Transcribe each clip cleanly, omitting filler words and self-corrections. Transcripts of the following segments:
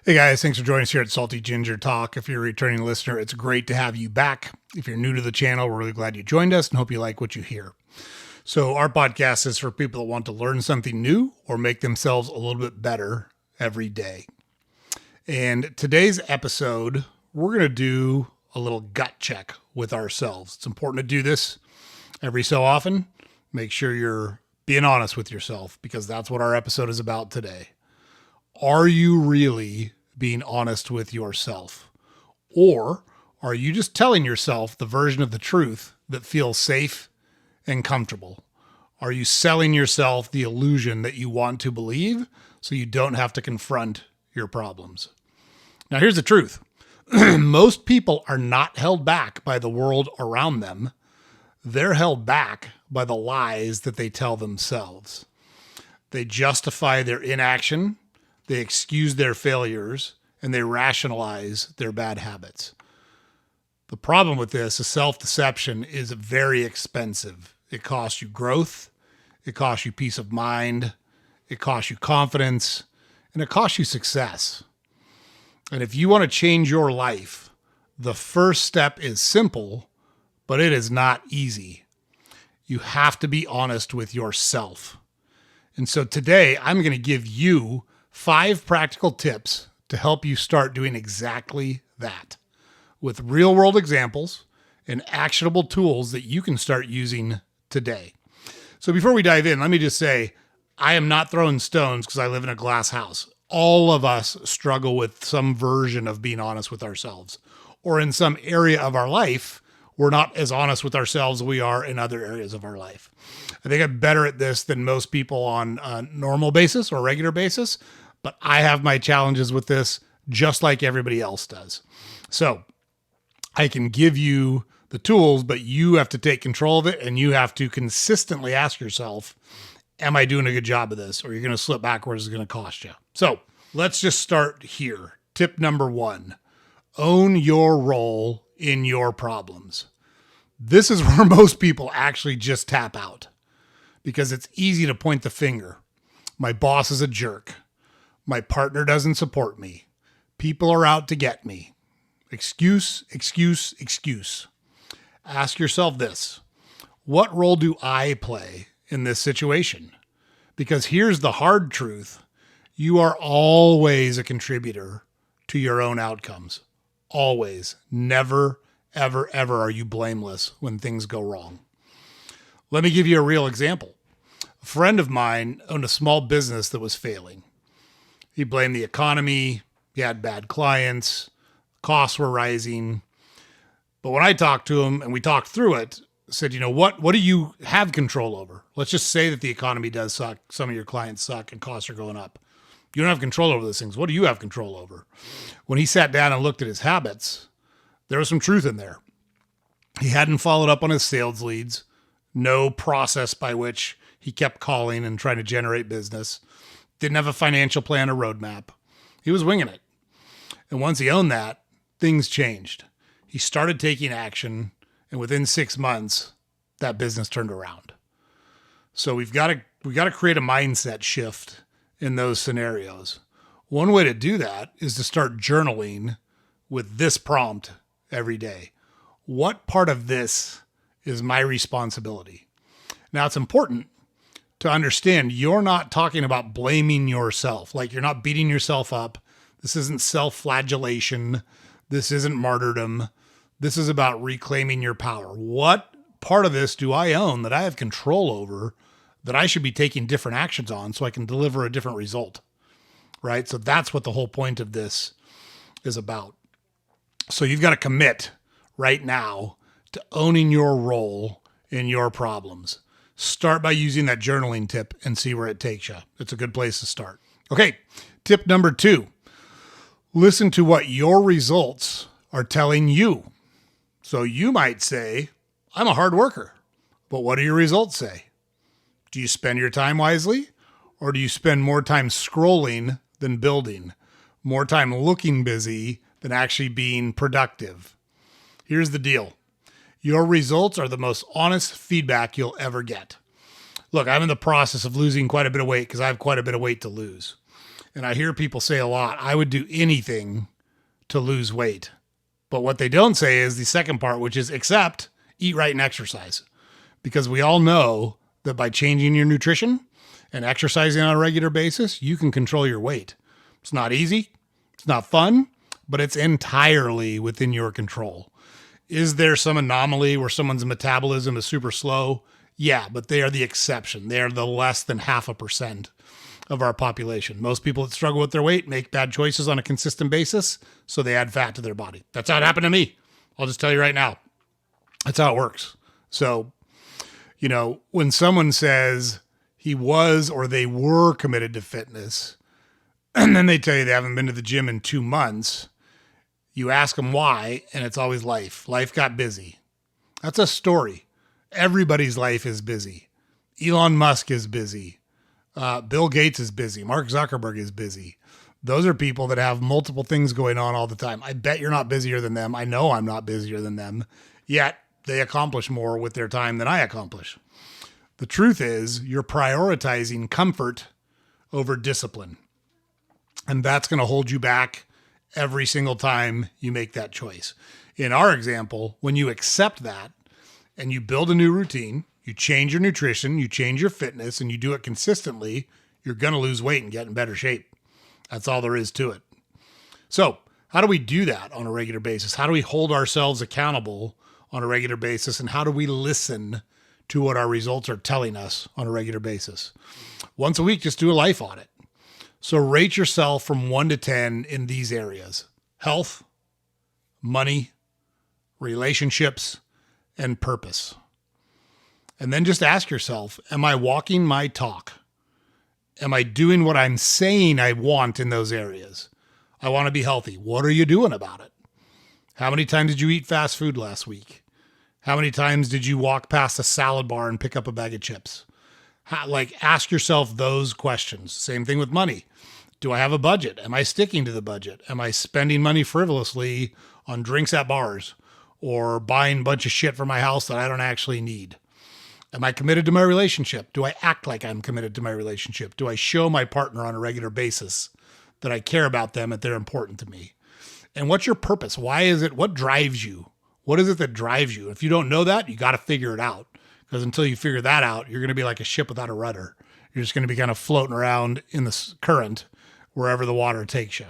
Hey guys, thanks for joining us here at Salty Ginger Talk. If you're a returning listener, it's great to have you back. If you're new to the channel, we're really glad you joined us and hope you like what you hear. So our podcast is for people that want to learn something new or make themselves a little bit better every day. And today's episode, we're going to do a little gut check with ourselves. It's important to do this every so often. Make sure you're being honest with yourself because that's what our episode is about today. Are you really being honest with yourself? Or are you just telling yourself the version of the truth that feels safe and comfortable? Are you selling yourself the illusion that you want to believe so you don't have to confront your problems? Now, here's the truth. Most people are not held back by the world around them. They're held back by the lies that they tell themselves. They justify their inaction. They excuse their failures, and they rationalize their bad habits. The problem with this is self-deception is very expensive. It costs you growth, it costs you peace of mind, it costs you confidence, and it costs you success. And if you want to change your life, the first step is simple, but it is not easy. You have to be honest with yourself. And so today, I'm going to give you 5 practical tips to help you start doing exactly that with real world examples and actionable tools that you can start using today. So before we dive in, let me just say, I am not throwing stones because I live in a glass house. All of us struggle with some version of being honest with ourselves, or in some area of our life, we're not as honest with ourselves as we are in other areas of our life. I think I'm better at this than most people on a normal basis or regular basis, but I have my challenges with this just like everybody else does. So I can give you the tools, but you have to take control of it and you have to consistently ask yourself, am I doing a good job of this? Or you're going to slip backwards, it's going to cost you. So let's just start here. Tip number 1, own your role in your problems. This is where most people actually just tap out because it's easy to point the finger. My boss is a jerk. My partner doesn't support me. People are out to get me. Excuse, excuse, excuse. Ask yourself this. What role do I play in this situation? Because here's the hard truth. You are always a contributor to your own outcomes. Always. Never, ever, ever are you blameless when things go wrong. Let me give you a real example. A friend of mine owned a small business that was failing. He blamed the economy. He had bad clients. Costs were rising. But when I talked to him and we talked through it, I said, you know, what do you have control over? Let's just say that the economy does suck. Some of your clients suck and costs are going up. You don't have control over those things. What do you have control over? When he sat down and looked at his habits, there was some truth in there. He hadn't followed up on his sales leads. No process by which he kept calling and trying to generate business. Didn't have a financial plan or roadmap. He was winging it. And once he owned that, things changed. He started taking action, and within 6 months, that business turned around. So we got to create a mindset shift in those scenarios. One way to do that is to start journaling with this prompt every day. What part of this is my responsibility? Now, it's important to understand you're not talking about blaming yourself. Like you're not beating yourself up. This isn't self-flagellation. This isn't martyrdom. This is about reclaiming your power. What part of this do I own that I have control over that I should be taking different actions on so I can deliver a different result, right? So that's what the whole point of this is about. So you've got to commit right now to owning your role in your problems. Start by using that journaling tip and see where it takes you. It's a good place to start. Okay, tip number 2. Listen to what your results are telling you. So you might say, I'm a hard worker, but what do your results say? Do you spend your time wisely, or do you spend more time scrolling than building? More time looking busy than actually being productive? Here's the deal. Your results are the most honest feedback you'll ever get. Look, I'm in the process of losing quite a bit of weight because I have quite a bit of weight to lose. And I hear people say a lot, I would do anything to lose weight. But what they don't say is the second part, which is except eat right and exercise. Because we all know that by changing your nutrition and exercising on a regular basis, you can control your weight. It's not easy. It's not fun, but it's entirely within your control. Is there some anomaly where someone's metabolism is super slow? Yeah, but they are the exception. They are the less than 0.5% of our population. Most people that struggle with their weight make bad choices on a consistent basis, so they add fat to their body. That's how it happened to me. I'll just tell you right now. That's how it works. So, when someone says he was or they were committed to fitness, and then they tell you they haven't been to the gym in 2 months, you ask them why, and it's always life. Life got busy. That's a story. Everybody's life is busy. Elon Musk is busy. Bill Gates is busy. Mark Zuckerberg is busy. Those are people that have multiple things going on all the time. I bet you're not busier than them. I know I'm not busier than them. Yet they accomplish more with their time than I accomplish. The truth is you're prioritizing comfort over discipline. And that's going to hold you back every single time you make that choice. In our example, when you accept that and you build a new routine, you change your nutrition, you change your fitness, and you do it consistently, you're going to lose weight and get in better shape. That's all there is to it. So how do we do that on a regular basis? How do we hold ourselves accountable on a regular basis? And how do we listen to what our results are telling us on a regular basis? Once a week, just do a life audit. So rate yourself from 1 to 10 in these areas: health, money, relationships, and purpose. And then just ask yourself, am I walking my talk? Am I doing what I'm saying I want in those areas? I want to be healthy. What are you doing about it? How many times did you eat fast food last week? How many times did you walk past a salad bar and pick up a bag of chips? Ask yourself those questions. Same thing with money. Do I have a budget? Am I sticking to the budget? Am I spending money frivolously on drinks at bars or buying a bunch of shit for my house that I don't actually need? Am I committed to my relationship? Do I act like I'm committed to my relationship? Do I show my partner on a regular basis that I care about them, that they're important to me? And what's your purpose? Why is it? What drives you? What is it that drives you? If you don't know that, you got to figure it out. Because until you figure that out, you're going to be like a ship without a rudder. You're just going to be kind of floating around in the current wherever the water takes you.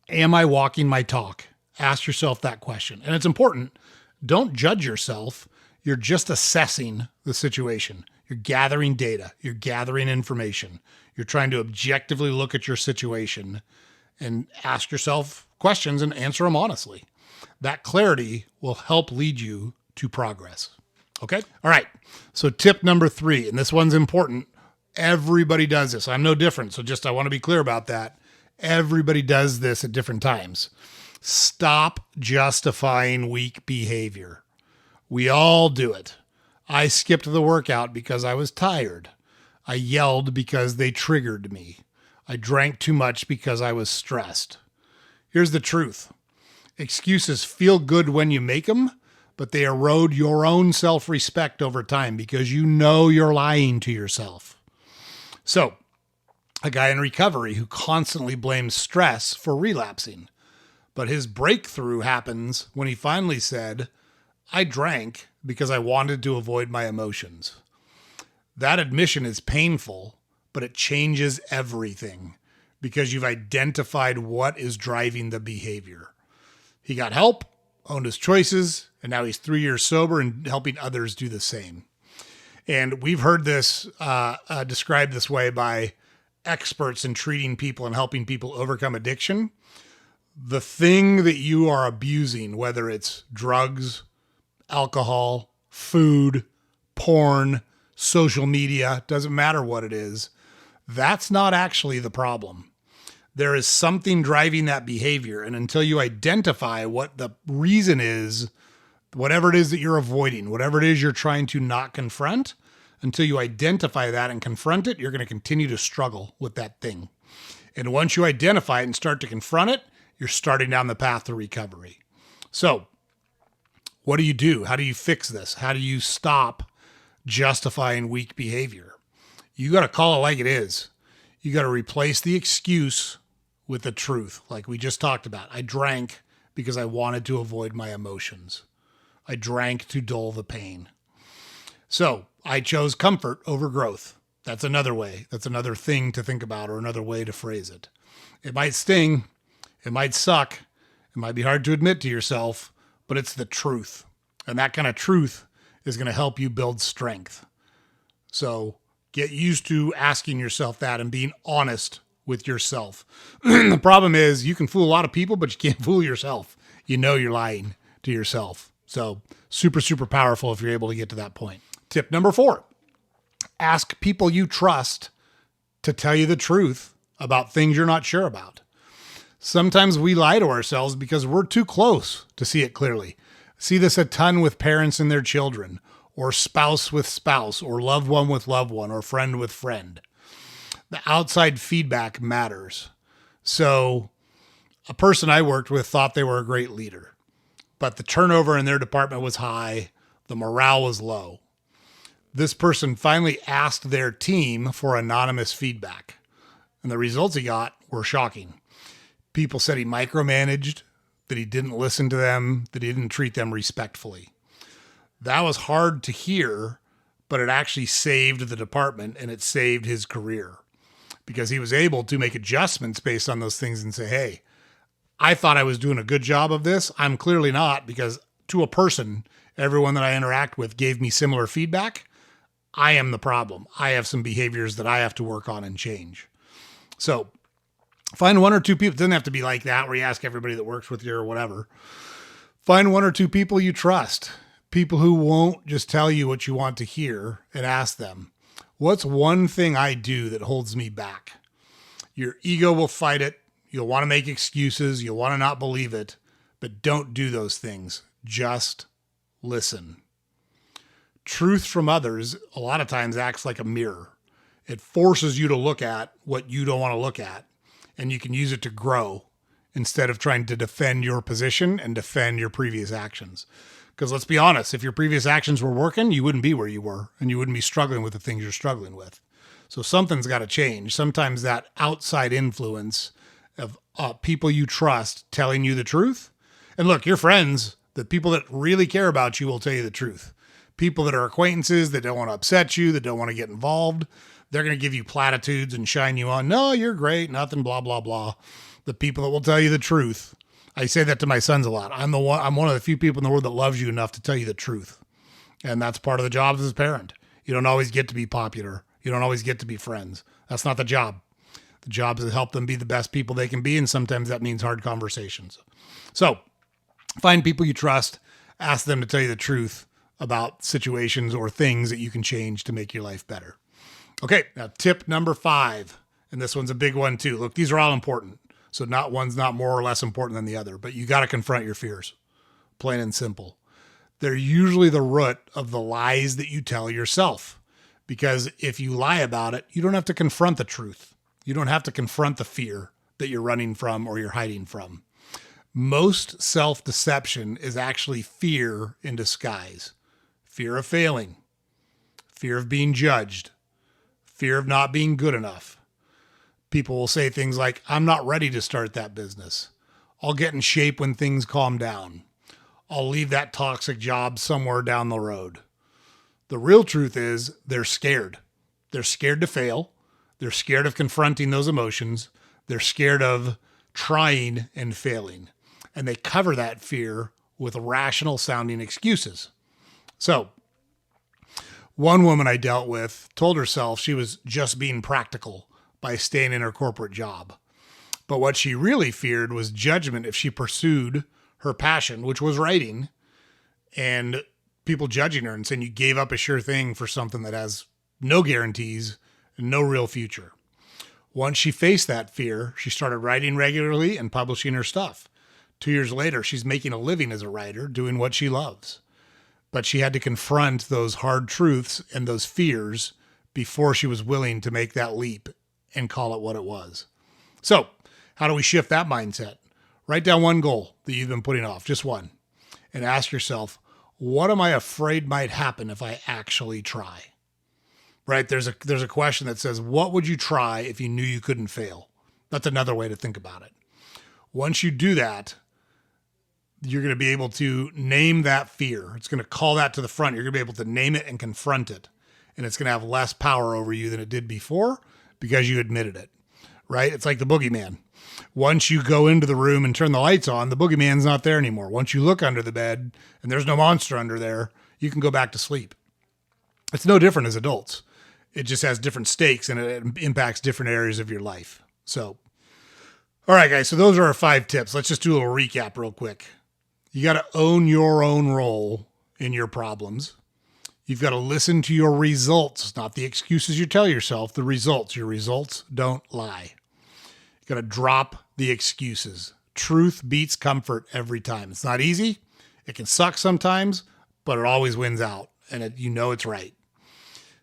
Am I walking my talk? Ask yourself that question. And it's important. Don't judge yourself. You're just assessing the situation. You're gathering data. You're gathering information. You're trying to objectively look at your situation and ask yourself questions and answer them honestly. That clarity will help lead you to progress. Okay? All right. So tip number 3, and this one's important. Everybody does this. I'm no different. So I want to be clear about that. Everybody does this at different times. Stop justifying weak behavior. We all do it. I skipped the workout because I was tired. I yelled because they triggered me. I drank too much because I was stressed. Here's the truth. Excuses feel good when you make them, but they erode your own self-respect over time because you know you're lying to yourself. So, a guy in recovery who constantly blames stress for relapsing, but his breakthrough happens when he finally said, I drank because I wanted to avoid my emotions. That admission is painful, but it changes everything because you've identified what is driving the behavior. He got help, owned his choices, and now he's 3 years sober and helping others do the same. And we've heard this described this way by experts in treating people and helping people overcome addiction. The thing that you are abusing, whether it's drugs, alcohol, food, porn, social media, doesn't matter what it is, that's not actually the problem. There is something driving that behavior. And until you identify what the reason is, whatever it is that you're avoiding, whatever it is you're trying to not confront, until you identify that and confront it, you're going to continue to struggle with that thing. And once you identify it and start to confront it, you're starting down the path to recovery. So what do you do? How do you fix this? How do you stop justifying weak behavior? You got to call it like it is. You got to replace the excuse with the truth, like we just talked about. I drank because I wanted to avoid my emotions. I drank to dull the pain. So I chose comfort over growth. That's another way. That's another thing to think about, or another way to phrase it. It might sting. It might suck. It might be hard to admit to yourself, but it's the truth. And that kind of truth is going to help you build strength. So get used to asking yourself that and being honest with yourself. The problem is you can fool a lot of people, but you can't fool yourself. You know you're lying to yourself. So super, super powerful if you're able to get to that point. Tip number 4, ask people you trust to tell you the truth about things you're not sure about. Sometimes we lie to ourselves because we're too close to see it clearly. See this a ton with parents and their children, or spouse with spouse, or loved one with loved one, or friend with friend. The outside feedback matters. So a person I worked with thought they were a great leader, but the turnover in their department was high. The morale was low. This person finally asked their team for anonymous feedback, and the results he got were shocking. People said he micromanaged, that he didn't listen to them, that he didn't treat them respectfully. That was hard to hear, but it actually saved the department and it saved his career because he was able to make adjustments based on those things and say, hey, I thought I was doing a good job of this. I'm clearly not, because to a person, everyone that I interact with gave me similar feedback. I am the problem. I have some behaviors that I have to work on and change. So find 1 or 2 people. It doesn't have to be like that where you ask everybody that works with you or whatever. Find 1 or 2 people you trust, people who won't just tell you what you want to hear, and ask them, what's one thing I do that holds me back? Your ego will fight it. You'll want to make excuses. You'll want to not believe it, but don't do those things. Just listen. Truth from others a lot of times acts like a mirror. It forces you to look at what you don't want to look at, and you can use it to grow instead of trying to defend your position and defend your previous actions. Because let's be honest, if your previous actions were working, you wouldn't be where you were, and you wouldn't be struggling with the things you're struggling with. So something's got to change. Sometimes that outside influence of people you trust telling you the truth. And look, your friends, the people that really care about you, will tell you the truth. People that are acquaintances that don't want to upset you, that don't want to get involved, they're going to give you platitudes and shine you on. No, you're great. Nothing, blah, blah, blah. The people that will tell you the truth. I say that to my sons a lot. I'm one of the few people in the world that loves you enough to tell you the truth. And that's part of the job as a parent. You don't always get to be popular. You don't always get to be friends. That's not the job. The job is to help them be the best people they can be. And sometimes that means hard conversations. So find people you trust. Ask them to tell you the truth about situations or things that you can change to make your life better. Okay, now tip number 5, and this one's a big one too. Look, these are all important. So one's not more or less important than the other, but you got to confront your fears, plain and simple. They're usually the root of the lies that you tell yourself, because if you lie about it, you don't have to confront the truth. You don't have to confront the fear that you're running from or you're hiding from. Most self-deception is actually fear in disguise. Fear of failing, fear of being judged, fear of not being good enough. People will say things like, I'm not ready to start that business. I'll get in shape when things calm down. I'll leave that toxic job somewhere down the road. The real truth is they're scared. They're scared to fail. They're scared of confronting those emotions. They're scared of trying and failing. And they cover that fear with rational sounding excuses. So, one woman I dealt with told herself she was just being practical by staying in her corporate job. But what she really feared was judgment if she pursued her passion, which was writing, and people judging her and saying you gave up a sure thing for something that has no guarantees and no real future. Once she faced that fear, she started writing regularly and publishing her stuff. 2 years later, she's making a living as a writer, doing what she loves. But she had to confront those hard truths and those fears before she was willing to make that leap and call it what it was. So, how do we shift that mindset? Write down one goal that you've been putting off, just one, and ask yourself, what am I afraid might happen if I actually try? right? There's a question that says, what would you try if you knew you couldn't fail? That's another way to think about it. Once you do that, you're going to be able to name that fear. It's going to call that to the front. You're going to be able to name it and confront it. And it's going to have less power over you than it did before because you admitted it, right? It's like the boogeyman. Once you go into the room and turn the lights on, the boogeyman's not there anymore. Once you look under the bed and there's no monster under there, you can go back to sleep. It's no different as adults. It just has different stakes and it impacts different areas of your life. So, all right, guys. So those are our 5 tips. Let's just do a little recap real quick. You got to own your own role in your problems. You've got to listen to your results, not the excuses you tell yourself, the results. Your results don't lie. You got to drop the excuses. Truth beats comfort every time. It's not easy. It can suck sometimes, but it always wins out, and it's right.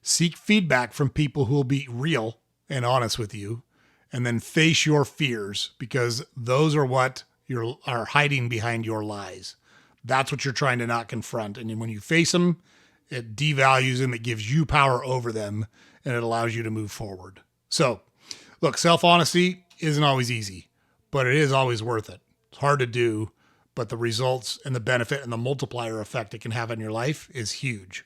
Seek feedback from people who will be real and honest with you, and then face your fears because those are what are hiding behind your lies. That's what you're trying to not confront. And when you face them, it devalues them. It gives you power over them and it allows you to move forward. So look, self-honesty isn't always easy, but it is always worth it. It's hard to do, but the results and the benefit and the multiplier effect it can have on your life is huge.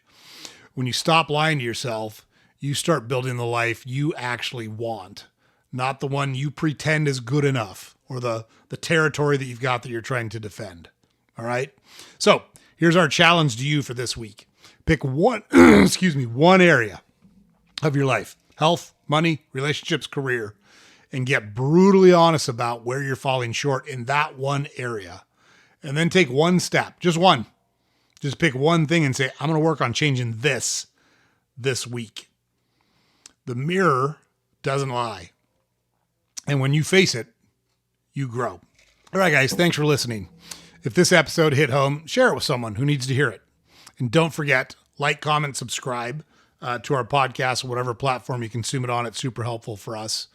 When you stop lying to yourself, you start building the life you actually want, not the one you pretend is good enough or the territory that you've got that you're trying to defend. All right. So here's our challenge to you for this week. Pick one, one area of your life, health, money, relationships, career, and get brutally honest about where you're falling short in that one area. And then take one step, just one. Just pick one thing and say, I'm going to work on changing this week. The mirror doesn't lie. And when you face it, you grow. All right, guys, thanks for listening. If this episode hit home, share it with someone who needs to hear it. And don't forget, like, comment, subscribe to our podcast, whatever platform you consume it on. It's super helpful for us.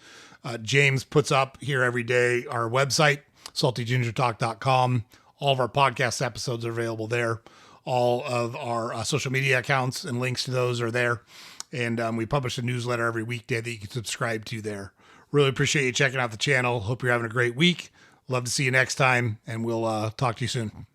James puts up here every day our website, saltygingertalk.com. All of our podcast episodes are available there. All of our social media accounts and links to those are there. And we publish a newsletter every weekday that you can subscribe to there. Really appreciate you checking out the channel. Hope you're having a great week. Love to see you next time, and we'll talk to you soon.